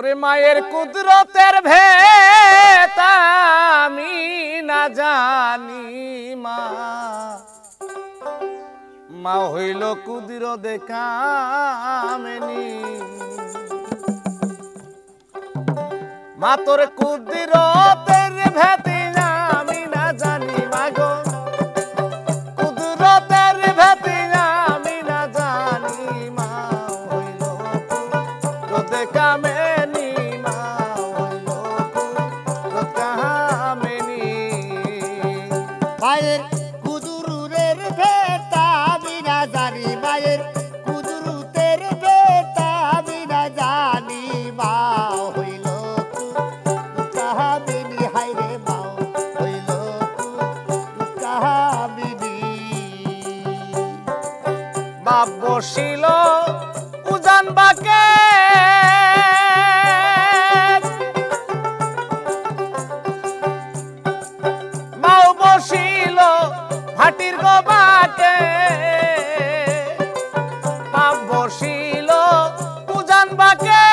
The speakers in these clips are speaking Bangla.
ওরে মায়ের কুদরতের ভেদ আমি না জানি মা, মা হইল কুদরত দেখামেনি। মা তোর কুদরতের ভেদ আমি না জানি মা গো, কুদরতের ভেদ আমি না জানি মা হইল কুদরত দেখামেনি, মা হইল কুদরত দেখামেনি। মায়ের কুদরতের ভেদ আমি না জানি, মায়ের কুদরতের ভেদ আমি না জানি, মা হইল কুদরত দেখামেনি। হায়রে মা হইল কুদরত দেখামেনি। বাপ বসিল উজান বাকে, মাও বসিল ভাটির গোবাকে। বাপ বসিল উজান বাকে,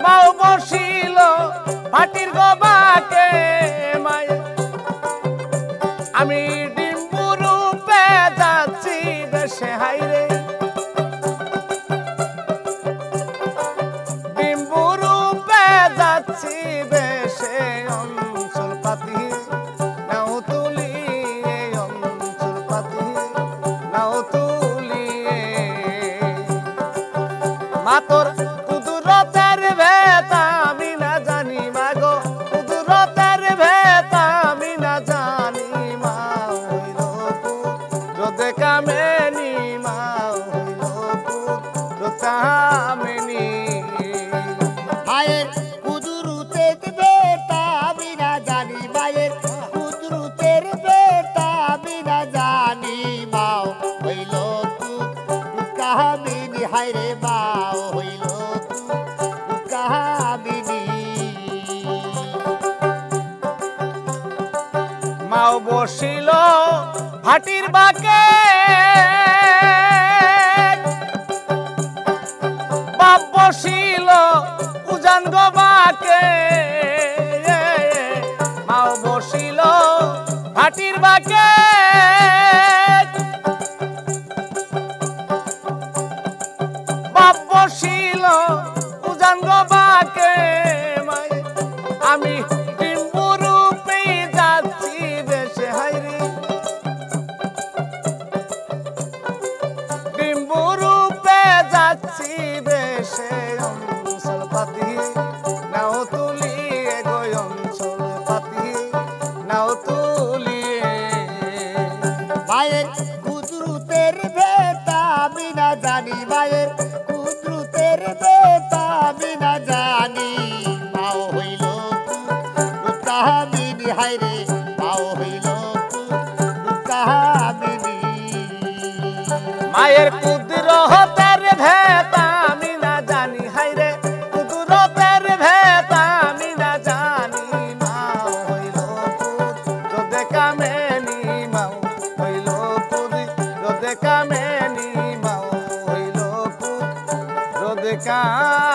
মাও বসিল ভাটির গোবাকে। মায় আমি ডিম্বু রূপে যাচ্ছি দেশে হাইরে, ডিম্বু রূপে যাচ্ছি দেশে। অঞ্চল পাতি নাও তুলি, অঞ্চল পাতি নাও তুলি। মা তোর কুদরতের ভেদ আমি না জানি মা গো, কুদরতের ভেদ আমি না জানি, মা হইল কুদরত দেখামেনি, মা হইল কুদরত দেখামেনি। মায়ের কুদরতের ভেদ আমি না জানি, মায়ের কুদরতের ভেদ আমি না জানি, মা হইল কুদরত দেখামেনি। হায়রে মা হইল কুদরত দেখামেনি। মাও বসিল ভাটির বাকে, বাপ বসিল উজান গোবাকে। মাও বসিল ভাটির বাকে, বাপ বসিল উজান গোবাকে। আমি ডিম্বু রূপে যাচ্ছি দেশে হাইরে, ডিম্বু রূপে যাচ্ছি দেশে। অঞ্চল পাতি নাও তুলি গো, অঞ্চল পাতি নাও তুলি। মায়ের কুদরতের ভেদ আমি না জানি, মায়ের কুদরতের ভেদ আমি না জানি, মাও হইল কুদরত দেখামেনি। হায়রে মাও হইল কুদরত দেখামেনি। মায়ের কুদরতের ভেদ আমি না জানি, হায়রে কুদরতের ভেদ আমি না জানি, মা হইল কুদরত দেখামেনি, মা হইল কুদরত দেখামেনি, মা হইল কুদরত দেখামেনি।